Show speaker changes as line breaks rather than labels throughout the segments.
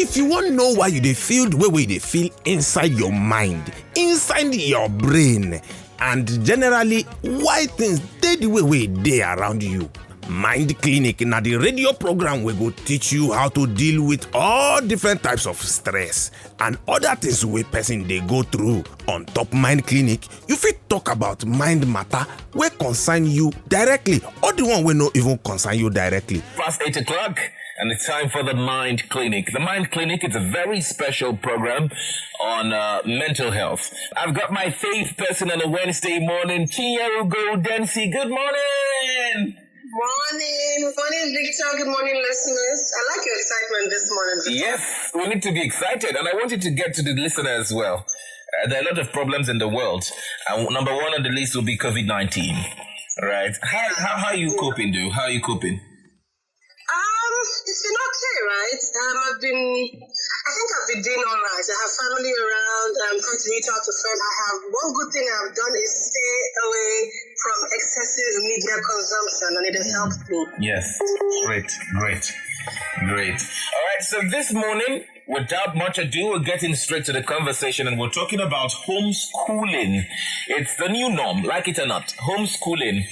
If you want to know why you dey feel the way they feel inside your mind, inside your brain, and generally why things dey the way they around you, Mind Clinic na the radio program we go teach you how to deal with all different types of stress and other things wey person dey go through. On top Mind Clinic, you fit talk about mind matter wey concern you directly or the one wey no even concern you directly.
Past 8 o'clock. And it's time for the Mind Clinic. The Mind Clinic is a very special program on mental health. I've got my faith person on a Wednesday morning, Chinyere Densi. Good morning.
Morning, Victor. Good morning, listeners. I like your excitement this morning, Victor.
Yes, we need to be excited, and I want you to get to the listener as well. There are a lot of problems in the world. Number one on the list will be COVID-19. Right? How are you coping, dude? How are you coping?
It's been okay, right? I've been doing all right. I have family around. I'm trying to reach out to friends. One good thing I've done is stay away from excessive media consumption, and it has helped me.
Yes, great. All right, so this morning, without much ado, we're getting straight to the conversation, and we're talking about homeschooling. It's the new norm, like it or not. Homeschooling.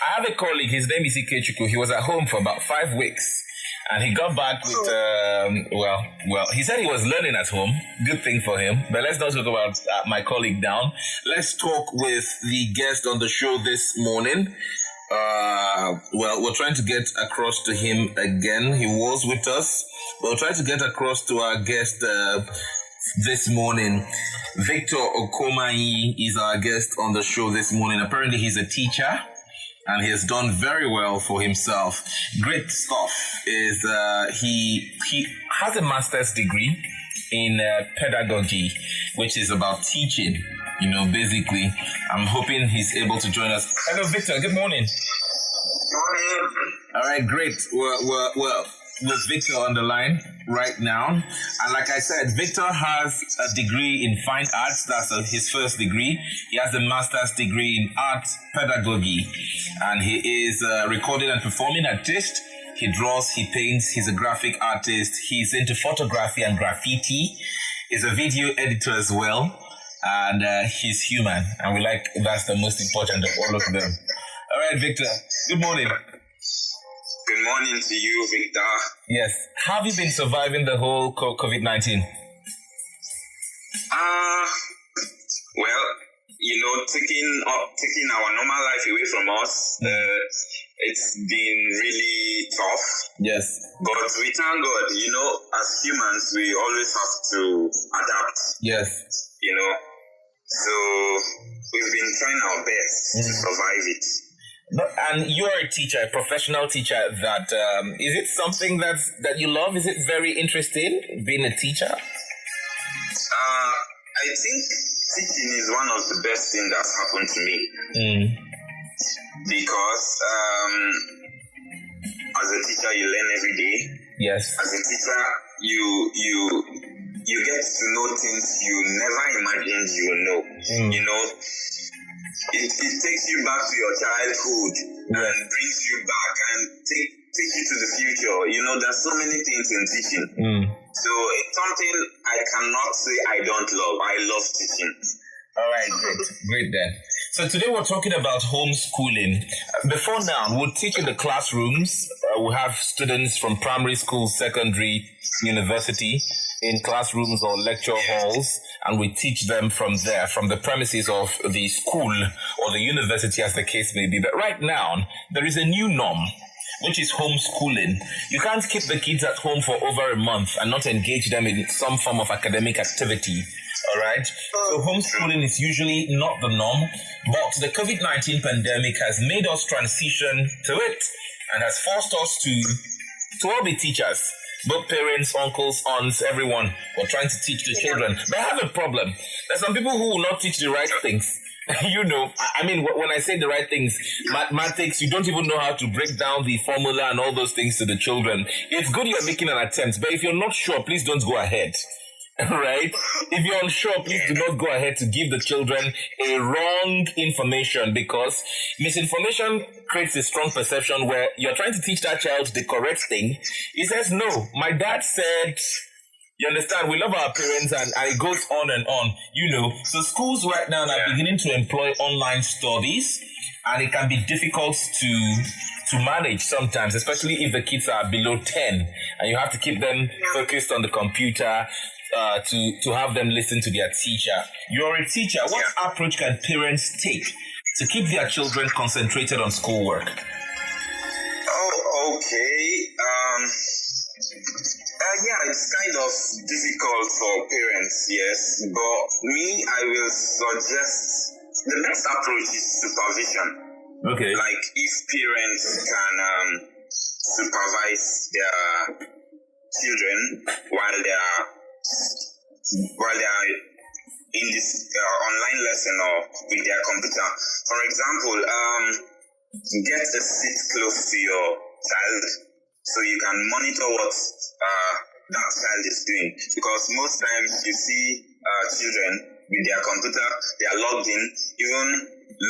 I have a colleague, his name is Ikechukwu. He was at home for about 5 weeks. And he got back with, he said he was learning at home. Good thing for him. But let's not talk about my colleague down. Let's talk with the guest on the show this morning. We're trying to get across to him again. He was with us. We'll try to get across to our guest this morning. Victor Okomayi is our guest on the show this morning. Apparently, he's a teacher. And he has done very well for himself. Great stuff. He has a master's degree in pedagogy, which is about teaching. Basically, I'm hoping he's able to join us. Hello, Victor. Good morning.
Morning.
All right, great. Well, with Victor on the line right now. And like I said, Victor has a degree in fine arts. That's his first degree. He has a master's degree in art pedagogy. And he is a recording and performing artist. He draws, he paints, he's a graphic artist. He's into photography and graffiti. He's a video editor as well. And he's human. And that's the most important of all of them. All right, Victor. Good morning.
Good morning to you, Victor.
Yes. How have you been surviving the whole COVID-19?
Taking our normal life away from us, it's been really tough.
Yes.
But we thank God, as humans, we always have to adapt.
Yes.
So we've been trying our best to survive it.
And you're a teacher, a professional teacher. That is it something that you love? Is it very interesting being a teacher?
I think teaching is one of the best things that's happened to me. Because as a teacher, you learn every day.
Yes.
As a teacher, you get to know things you never imagined you will know. It takes you back to your childhood and brings you back and take you to the future. There's so many things in teaching. So it's something I cannot say I don't love. I love teaching.
All right, great then. So today we're talking about homeschooling. Before now, we'll teach in the classrooms. We'll have students from primary school, secondary, university in classrooms or lecture halls, and we teach them from there, from the premises of the school or the university as the case may be. But right now, there is a new norm, which is homeschooling. You can't keep the kids at home for over a month and not engage them in some form of academic activity. All right. So homeschooling is usually not the norm, but the COVID-19 pandemic has made us transition to it and has forced us to all be teachers. Both parents, uncles, aunts, everyone were trying to teach the children. But I have a problem. There's some people who will not teach the right things. When I say the right things, mathematics, you don't even know how to break down the formula and all those things to the children. It's good you're making an attempt, but if you're not sure, please don't go ahead. Right? If you're unsure, please do not go ahead to give the children a wrong information, because misinformation creates a strong perception where you're trying to teach that child the correct thing. He says, no, my dad said You understand? We love our parents and it goes on and on, So schools right now are beginning to employ online studies, and it can be difficult to manage sometimes, especially if the kids are below 10 and you have to keep them focused on the computer to have them listen to their teacher. You're a teacher. What approach can parents take to keep their children concentrated on schoolwork?
Oh, okay. It's kind of difficult for parents, yes. But me, I will suggest the best approach is supervision.
Okay.
Like if parents can supervise their children while they are in this online lesson or with their computer. For example, get a seat close to your child so you can monitor what that child is doing. Because most times you see children with their computer, they are logged in, even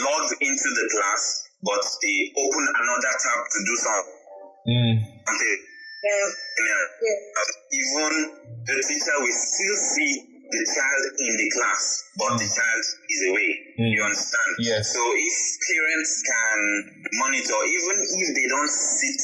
logged into the class, but they open another tab to do something. Even the teacher will still see the child in the class, but the child is away. You understand?
Yes.
So if parents can monitor, even if they don't sit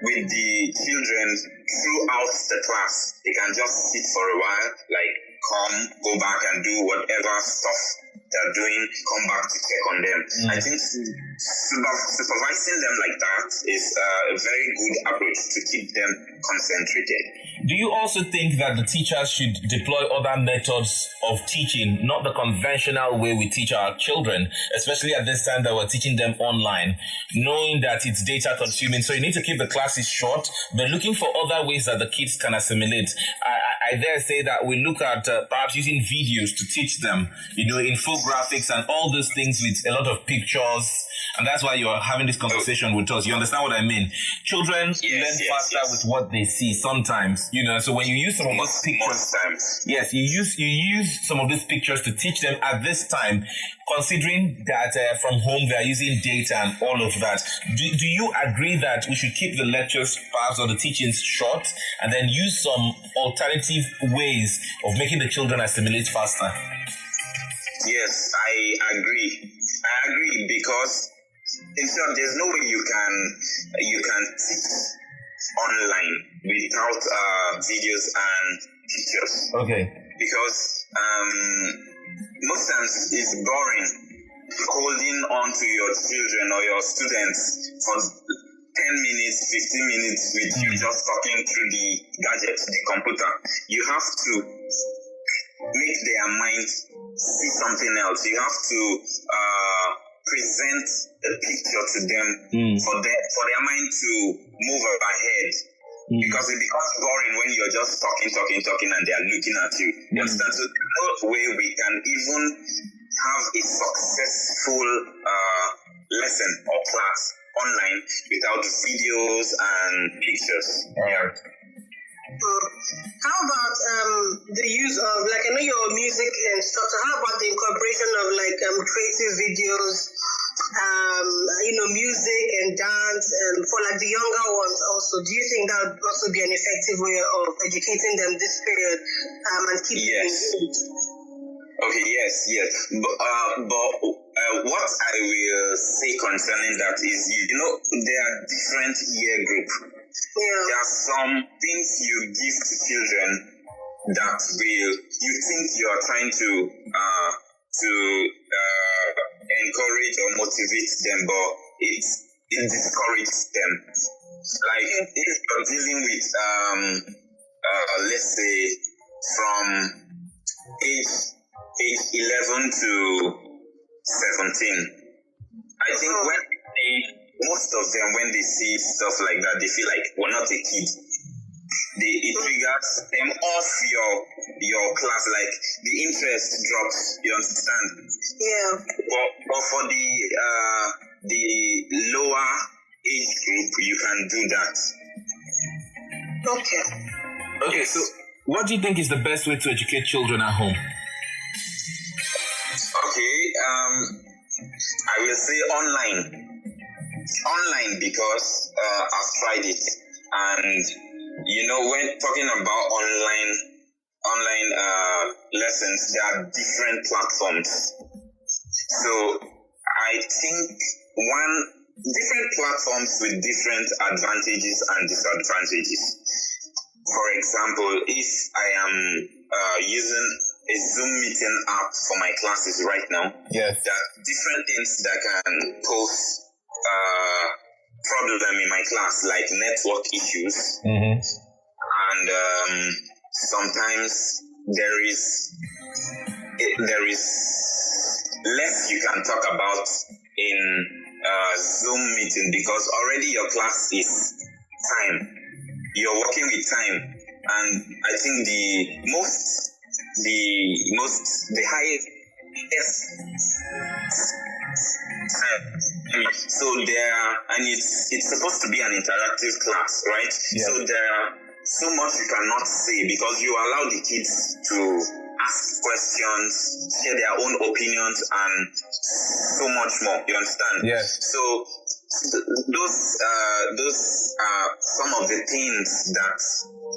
with the children throughout the class, they can just sit for a while, like come, go back and do whatever stuff they're doing, come back to check on them. I think supervising them like that is a very good approach to keep them concentrated.
Do you also think that the teachers should deploy other methods of teaching, not the conventional way we teach our children, especially at this time that we're teaching them online, knowing that it's data consuming? So you need to keep the classes short, but looking for other ways that the kids can assimilate. I dare say that we look at perhaps using videos to teach them, infographics and all those things with a lot of pictures. And that's why you're having this conversation with us. You understand what I mean? Children learn faster with what they see sometimes, so when you use some of those pictures, you use some of these pictures to teach them at this time, considering that from home they are using data and all of that. Do you agree that we should keep the lectures perhaps or the teachings short and then use some alternative ways of making the children assimilate faster?
Yes, I agree. I agree because in short, there's no way you can teach online without videos and pictures.
Okay.
Because most times it's boring holding on to your children or your students for 10 minutes, 15 minutes with you just talking through the gadget, the computer. You have to make their mind see something else. You have to present a picture to them for their mind to move ahead. Because it becomes boring when you're just talking and they are looking at you. You understand? So there's no way we can even have a successful lesson or class online without videos and pictures.
Right.
How about the use of, like, I know you're a music instructor, how about the incorporation of creative videos, music and dance, for the younger ones also? Do you think that would also be an effective way of educating them this period and keeping them engaged?
Okay, yes. But what I will say concerning that is, there are different year groups.
Yeah.
There are some things you give to children that you think you are trying to encourage or motivate them, but it discourages them. Like if you're dealing with let's say from age 11 to 17, I think most of them, when they see stuff like that, they feel like we're not a kid. It triggers them off your class, like the interest drops. You understand?
Yeah.
But for the lower age group, you can do that.
Okay. So, what do you think is the best way to educate children at home?
Okay. I will say online. Online, because I've tried it, and when talking about online online lessons, there are different platforms. So I think different platforms with different advantages and disadvantages. For example, if I am using a Zoom meeting app for my classes right now,
yes,
there are different things that can cause problem in my class, like network issues, and sometimes there is less you can talk about in Zoom meeting because already your class is time. You're working with time, and I think the highest. So there, and it's supposed to be an interactive class, right?
Yeah.
So there are so much you cannot say because you allow the kids to ask questions, share their own opinions, and so much more. You understand?
Yes.
So those are some of the things that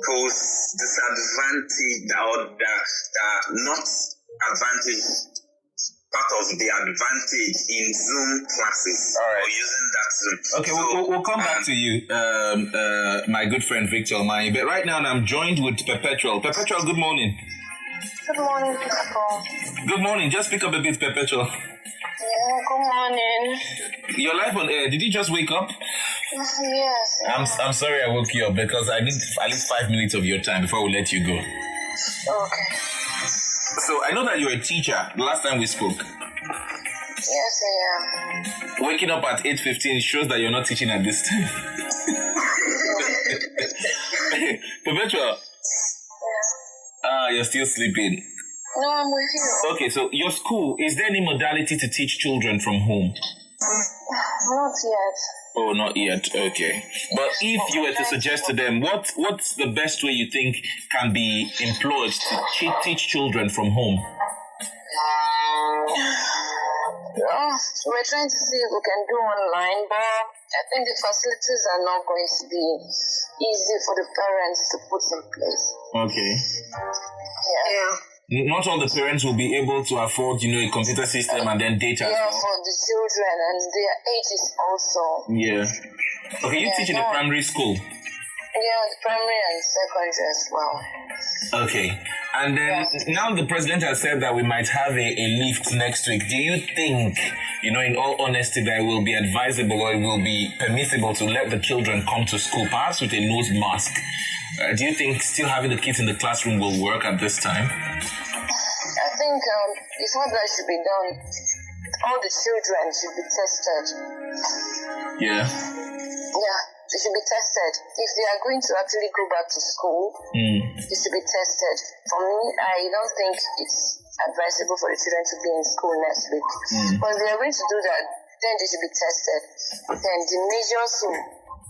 cause disadvantage or that are not advantage. Part of the advantage in Zoom classes,
all right,
or using that Zoom.
Okay, so, we'll come back to you, my good friend Victor Omani. But right now, I'm joined with Perpetual. Perpetual, good morning.
Good morning, people.
Good morning. Just pick up a bit, Perpetual.
Yeah, good morning.
You're live on air. Did you just wake up?
Yes.
I'm sorry I woke you up because I need at least 5 minutes of your time before we let you go.
Okay.
So I know that you're a teacher. The last time we spoke.
Yes, I am.
Waking up at 8:15 shows that you're not teaching at this time. Perpetual.
Yeah.
You're still sleeping.
No, I'm with you.
Okay, so your school, is there any modality to teach children from home?
Not yet.
Oh, not yet. Okay. But if you were to suggest to them, what's the best way you think can be employed to teach children from home?
We're trying to see if we can do online, but I think the facilities are not going to be easy for the parents to put in place.
Okay.
Yeah.
Not all the parents will be able to afford, a computer system and then data.
Yeah, for the children and their ages also.
Yeah. Okay, you teach in a primary school?
Yeah, the primary and secondary as well.
Okay. And then now the president has said that we might have a lift next week. Do you think, in all honesty, that it will be advisable or it will be permissible to let the children come to school, perhaps with a nose mask? Do you think still having the kids in the classroom will work at this time?
I think before that should be done, all the children should be tested.
Yeah.
Yeah, they should be tested. If they are going to actually go back to school, they should be tested. For me, I don't think it's advisable for the children to be in school next week. But if they are going to do that, then they should be tested. Then the measures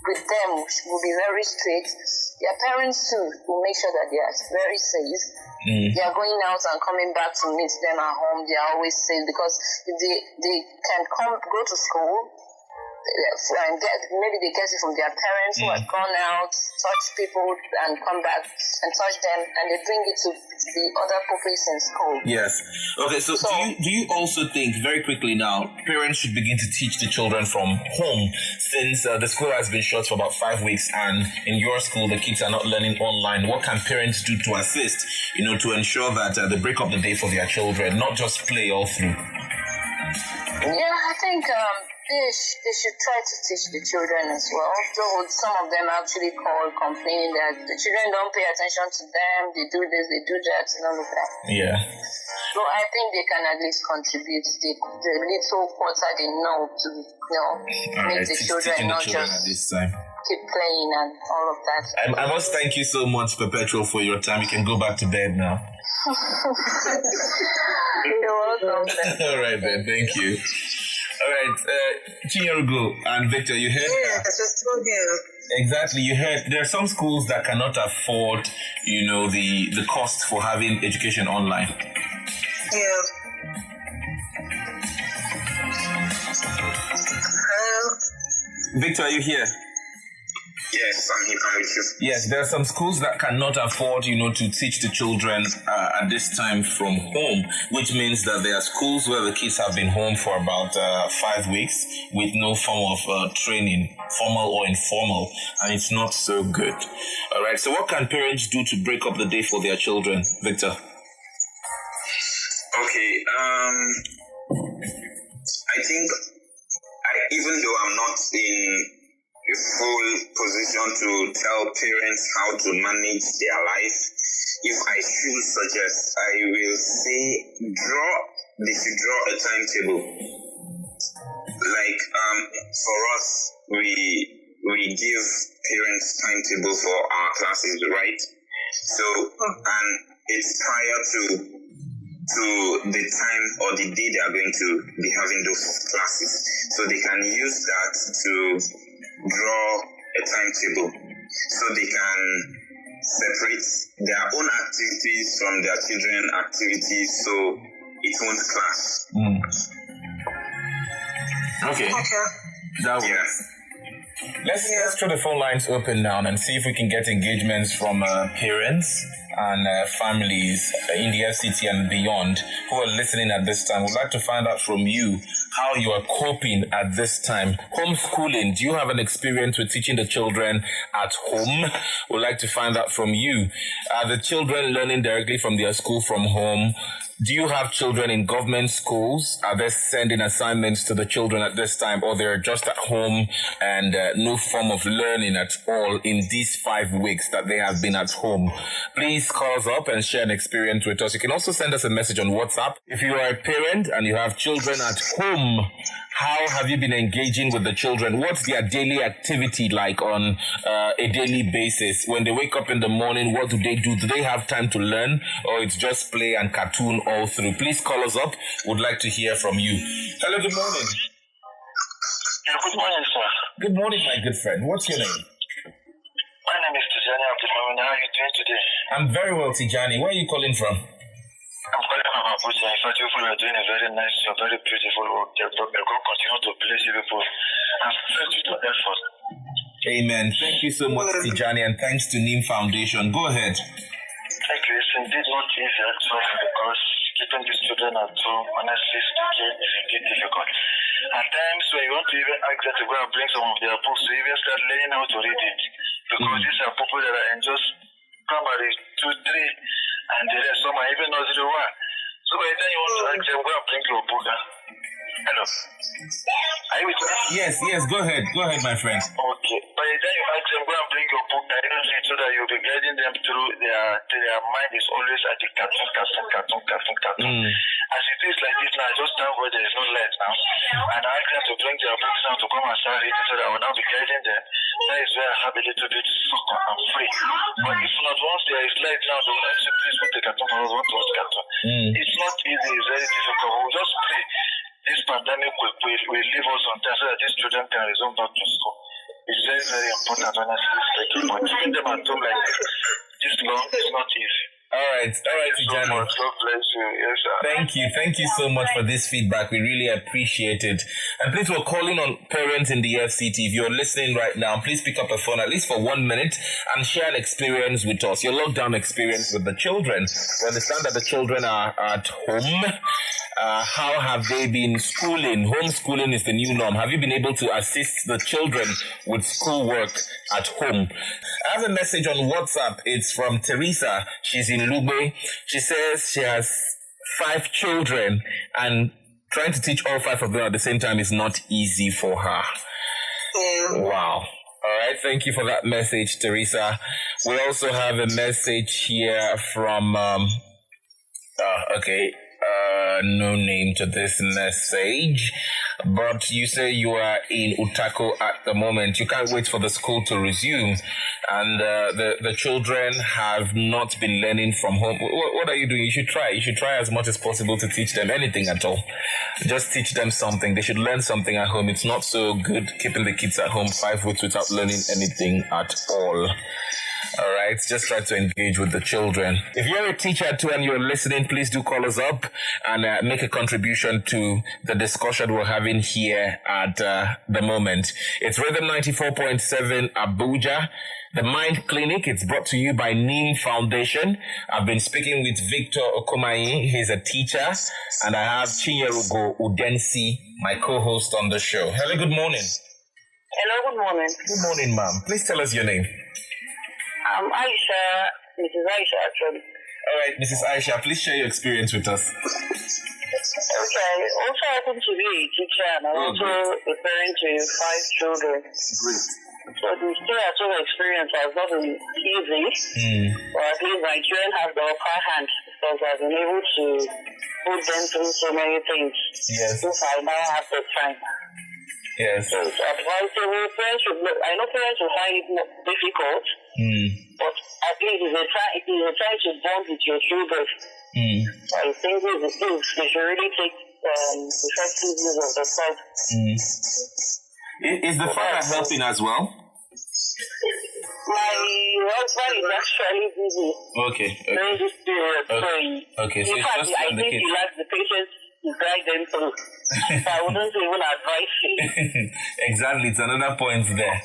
with them will be very strict. Their parents too will make sure that they are very safe. They are going out and coming back to meet them at home. They are always safe because if they can go to school and maybe they get it from their parents who have gone out, touch people and come back and touch them, and they bring it to the other pupils in school.
Yes. Okay, so do you also think, very quickly now, parents should begin to teach the children from home since the school has been shut for about 5 weeks and in your school the kids are not learning online? What can parents do to assist, to ensure that they break up the day for their children, not just play all through?
Yeah, I think they should try to teach the children as well. Though some of them actually call complaining that the children don't pay attention to them, they do this, they do that, and all of that.
Yeah.
So I think they can at least contribute the little quarter they know to make the children not just
at this time.
Keep playing and all of that.
I must thank you so much, Perpetual, for your time. You can go back to bed now.
You're welcome.
All right then, thank you. All right, Chinyarugo and Victor, you heard?
Yes, we're still here.
Exactly, you heard. There are some schools that cannot afford, the cost for having education online.
Yeah.
Victor, are you here?
Yes, I'm with you.
Yes, there are some schools that cannot afford, to teach the children at this time from home, which means that there are schools where the kids have been home for about 5 weeks with no form of training, formal or informal, and it's not so good. All right, so what can parents do to break up the day for their children, Victor?
Okay, I think even though I'm not in a full position to tell parents how to manage their life, if I should suggest, I will say they should draw a timetable. Like for us, we give parents timetable for our classes, right? So and it's prior to the time or the day they are going to be having those classes, so they can use that to draw a timetable so they can separate their own activities from their children's activities so it won't clash.
Okay. That works.
Yeah.
Let's throw the phone lines open now and see if we can get engagements from parents and families in the FCT and beyond who are listening at this time. We'd like to find out from you how you are coping at this time. Homeschooling, do you have an experience with teaching the children at home? We'd like to find out from you. Are the children learning directly from their school from home? Do you have children in government schools? Are they sending assignments to the children at this time, or they're just at home and no form of learning at all in these 5 weeks that they have been at home? Please call us up and share an experience with us. You can also send us a message on WhatsApp. If you are a parent and you have children at home, how have you been engaging with the children? What's their daily activity like on a daily basis? When they wake up in the morning, what do they do? Do they have time to learn, or it's just play and cartoon all through? Please call us up. We'd like to hear from you. Hello, good morning.
Yeah, good morning, sir.
Good morning, my good friend. What's your name?
My name is Tijani Abdulmamin. How are you doing today?
I'm very well, Tijani. Where are you calling from?
I'm calling from Abuja. In fact, you are doing a very nice job, very beautiful work. May God continue to bless you people and thank you to effort.
Amen. Thank you so much, Tijani, and thanks to Neem Foundation. Go ahead.
Thank you. It's indeed not easy actually, because keeping these children at home, honestly speaking, is indeed difficult. At times when you want to even ask them to go and bring some of their books to even start learning how to read it, because these are people that are in just primary 2, 3, and the rest, some are even nursery 1. So by the time you want to ask them, go and bring your book. Hello. Are you with me?
Yes, go ahead, my friend.
Okay. By the time you ask them, go and bring your book, I don't read, so that you'll be guiding them through their mind is always at the cartoon. As it is like this now, just thank God there is no light now. And I ask them to bring their books now to come and start reading, so that I will now be guiding them. That is where I have a little bit sucker and free. But if not, once there is light now, they will say, please put the cartoon for us, want to watch cartoon. It's not easy, it's very difficult. We'll just pray this pandemic will leave us on time so that these children can resume back to school. It's very, very important, honestly speaking. But keeping them at home like this long is not easy.
All right, Tijani.
God bless you. Yes, sir.
Thank you so much for this feedback. We really appreciate it. And please, we're calling on parents in the FCT. If you're listening right now, please pick up a phone at least for 1 minute and share an experience with us, your lockdown experience with the children. We understand that the children are at home. How have they been schooling? Homeschooling is the new norm. Have you been able to assist the children with schoolwork at home? I have a message on WhatsApp. It's from Teresa. She's in Lugbe. She says she has 5 children and trying to teach all 5 of them at the same time is not easy for her. Wow. All right. Thank you for that message, Teresa. We also have a message here from, no name to this message, but you say you are in Utako at the moment. You can't wait for the school to resume, and the children have not been learning from home. What are you doing? You should try as much as possible to teach them anything at all. Just teach them something. They should learn something at home. It's not so good keeping the kids at home 5 weeks without learning anything at all. All right, just try to engage with the children. If you're a teacher too and you're listening, please do call us up and make a contribution to the discussion we're having here at the moment. It's Rhythm 94.7 Abuja. The Mind Clinic, it's brought to you by Neem Foundation. I've been speaking with Victor Okomayi. He's a teacher. And I have Chinyerugo Udensi, my co-host on the show. Hello, good morning.
Hello, good morning.
Good morning, ma'am. Please tell us your name.
I'm Aisha, Mrs. Aisha, actually.
All right, Mrs. Aisha, please share your experience with us.
Okay, also happen to be a teacher and I'm also a parent to 5 children.
Great.
So the stay-at-home experience has not been easy, or at least Nigerians have the upper hand because I've been able to put them through so many things.
Yes.
Since I now have the time.
Yes.
So it's advisable. I know parents will find it more difficult, but at least it's a time to bond with your children. So I think they should really take effective use of the time.
Is the father helping as well?
My husband is actually busy during this period.
Okay. So
in fact, I think he lacks the patience to guide them through. So I wouldn't even advise him.
Exactly, it's another point there.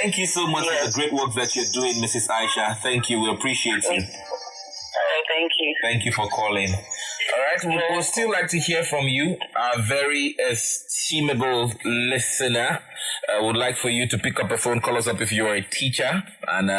Thank you so much for the great work that you're doing, Mrs. Aisha. Thank you, we appreciate you.
All right, thank you.
Thank you for calling. All right, we would still like to hear from you, our very estimable listener. I would like for you to pick up a phone, call us up if you are a teacher and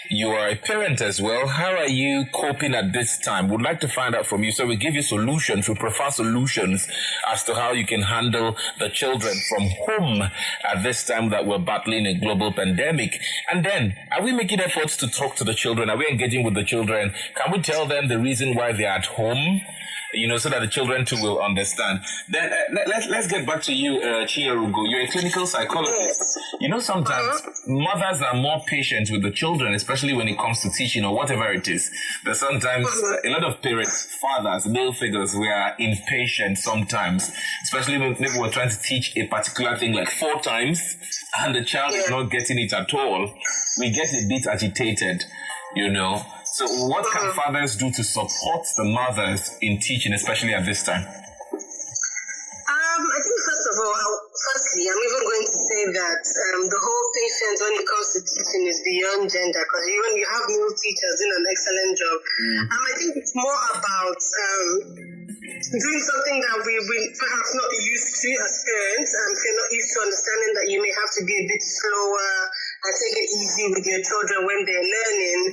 you are a parent as well. How are you coping at this time? We'd like to find out from you. So we give you solutions. We prefer solutions as to how you can handle the children from home at this time that we're battling a global pandemic. And then, are we making efforts to talk to the children? Are we engaging with the children? Can we tell them the reason why they're at home? So that the children too will understand. Then let's get back to you, Chinyerugo. You're a clinical psychologist. Sometimes mothers are more patient with the children, especially when it comes to teaching or whatever it is. But sometimes a lot of parents, fathers, male figures, we are impatient sometimes, especially when maybe we're trying to teach a particular thing like 4 times and the child is not getting it at all. We get a bit agitated, So what can fathers do to support the mothers in teaching, especially at this time?
I think firstly, I'm even going to say that the whole patience when it comes to teaching is beyond gender, because even you have male teachers doing an excellent job. I think it's more about doing something that we perhaps not used to as parents. If you're not used to understanding that you may have to be a bit slower and take it easy with your children when they're learning,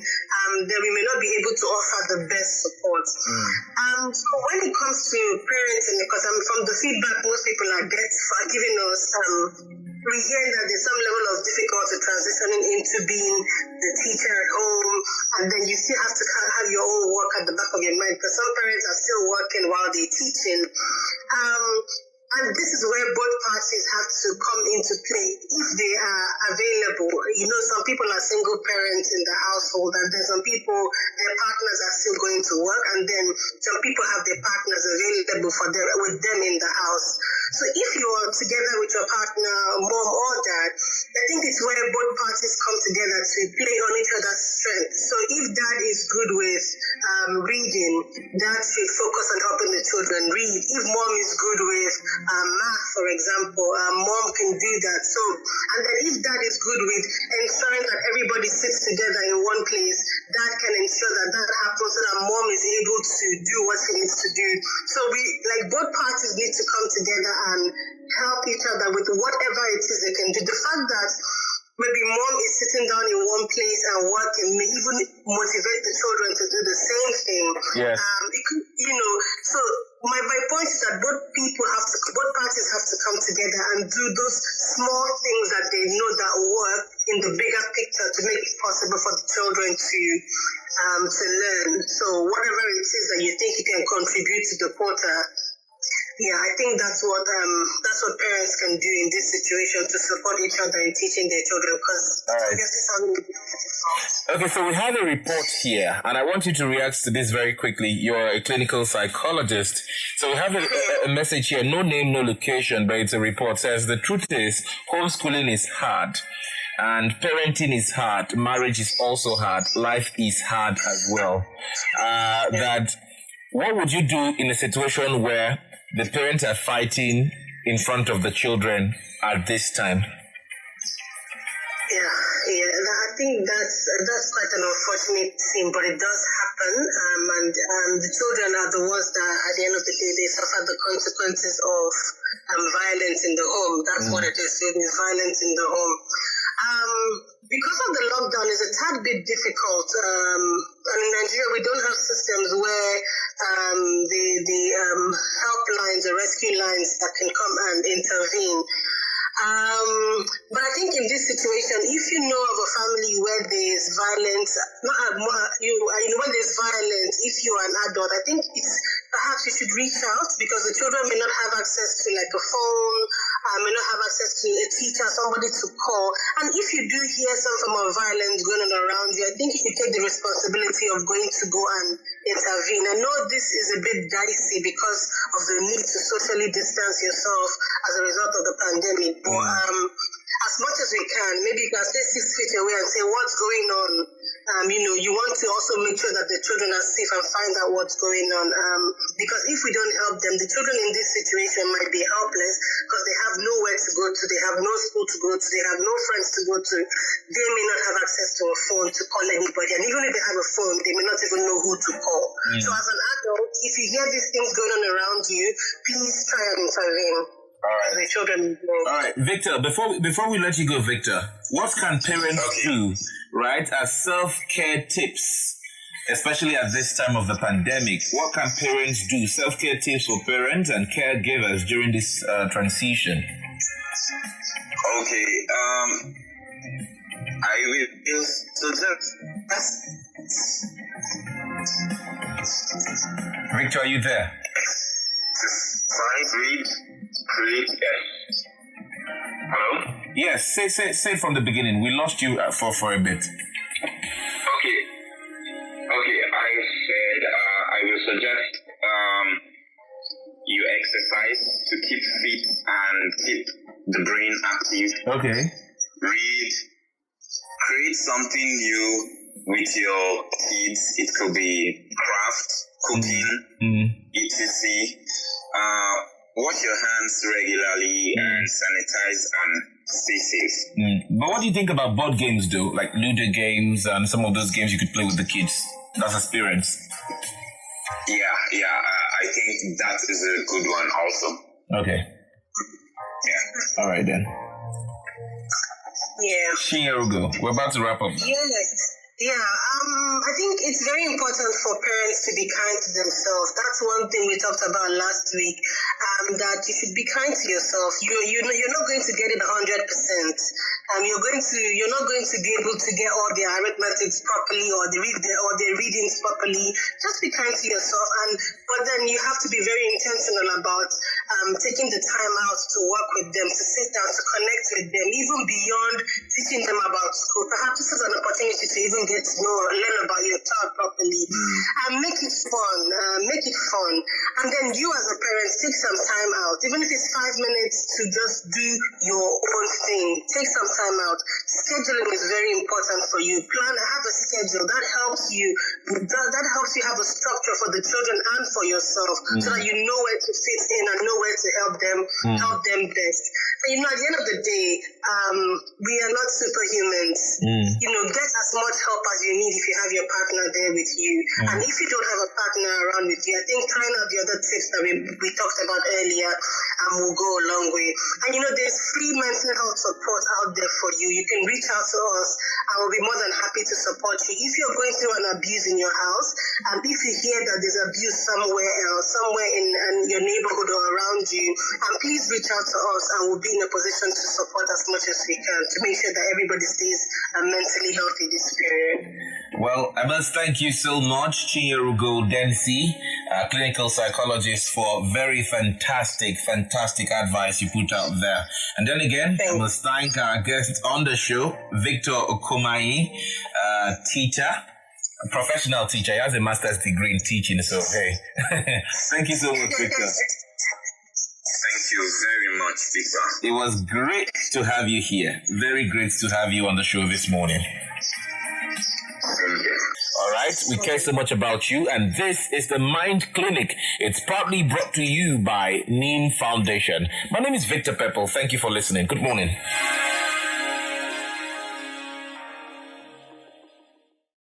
then we may not be able to offer the best support. So when it comes to parenting, because from the feedback most people are giving us, we hear that there's some level of difficulty transitioning into being the teacher at home, and then you still have to have your own work at the back of your mind, because some parents are still working while they're teaching. And this is where both parties have to come into play if they are available. Some people are single parents in the household, and then some people, their partners are still going to work, and then some people have their partners available with them in the house. So if you're together with your partner, mom or dad, I think it's where both parties come together to play on each other's strengths. So if dad is good with reading, dad should focus on helping the children read. If mom is good with math, for example, mom can do that. So, and then if dad is good with ensuring that everybody sits together in one place, dad can ensure that happens so that mom is able to do what she needs to do. So both parties need to come together and help each other with whatever it is they can do. The fact that maybe mom is sitting down in one place and working may even motivate the children to do the same thing.
Yes.
So my point is that both parties have to come together and do those small things that they know that work in the bigger picture to make it possible for the children to learn. So whatever it is that you think you can contribute to the quota, I think that's what parents can do in this situation to support each other in teaching their children.
Okay, so we have a report here, and I want you to react to this very quickly. You're a clinical psychologist. So we have a message here, no name, no location, but it's a report. It says, the truth is, homeschooling is hard. And parenting is hard. Marriage is also hard. Life is hard as well. That what would you do in a situation where the parents are fighting in front of the children at this time?
Yeah, I think that's quite an unfortunate thing, but it does happen, and the children are the ones that, at the end of the day, they suffer the consequences of violence in the home. That's what it is. It is violence in the home. Because of the lockdown, it's a tad bit difficult. And in Nigeria, we don't have systems where the helplines or rescue lines that can come and intervene. But I think in this situation, if you know of a family where there's violence, when there's violence, if you're an adult, I think it's perhaps you should reach out, because the children may not have access to like a phone, may not have access to a teacher, somebody to call. And if you do hear some form of violence going on around you, I think you should take the responsibility of going to go and intervene. I know this is a bit dicey because of the need to socially distance yourself as a result of the pandemic. But as much as we can, maybe you can stay 6 feet away and say, what's going on? You want to also make sure that the children are safe and find out what's going on. Because if we don't help them, the children in this situation might be helpless because they have nowhere to go to, they have no school to go to, they have no friends to go to. They may not have access to a phone to call anybody. And even if they have a phone, they may not even know who to call. So as an adult, if you hear these things going on around you, please try and intervene.
All right.
The children.
All right, Victor, before we let you go, Victor, what can parents do, right, as self-care tips, especially at this time of the pandemic? What can parents do? Self-care tips for parents and caregivers during this transition.
Okay, I will suggest.
Victor, are you there?
Find, read, create. Hello?
Yes, say from the beginning. We lost you for a bit.
Okay. I said I will suggest you exercise to keep fit and keep the brain active.
Okay.
Read. Create something new with your kids. It could be craft, cooking, etc. Wash your hands regularly and sanitize and stay safe.
But what do you think about board games, though? Like Ludo games and some of those games you could play with the kids? That's experience.
Yeah. I think that is a good one also.
Okay.
Yeah.
All right, then.
Yeah.
Shinyarugo, we're about to wrap up.
Yeah, I think it's very important for parents to be kind to themselves. That's one thing we talked about last week, that you should be kind to yourself. You're not going to get it 100%. You're not going to be able to get all the arithmetics properly or the readings properly. Just be kind to yourself, but then you have to be very intentional about taking the time out to work with them, to sit down, to connect with them, even beyond teaching them about school. Perhaps this is an opportunity to even get to know or learn about your child properly. And make it fun. And then you as a parent, take some time out, even if it's 5 minutes, to just do your own thing. Take some time out. Scheduling is very important for you. Have a schedule. That helps you have a structure for the children and for yourself, so that you know where to fit in and know where to help them best. And at the end of the day, we are not superhumans. Get as much help as you need if you have your partner there with you. And if you don't have a partner around with you, I think trying out the other tips that we talked about earlier will go a long way. And there's free mental health support out there for you. You can reach out to us and we'll be more than happy to support you. If you're going through an abuse in your house, and if you hear that there's abuse somewhere else, somewhere in your neighborhood or around you, please reach out to us and we'll be in a position to support as much as we can to make sure that everybody stays mentally healthy this period.
Well, I must thank you so much, Chinyarugo Densi, clinical psychologist, for very fantastic advice you put out there. And then again, I must thank our guest on the show, Victor Okomai, teacher, a professional teacher. He has a master's degree in teaching, so hey. Thank you so much, Victor.
Thank you very much, Victor.
It was great to have you here. Very great to have you on the show this morning.
Thank you.
All right, we care so much about you, and this is the Mind Clinic. It's proudly brought to you by Neem Foundation. My name is Victor Peppel. Thank you for listening. Good morning.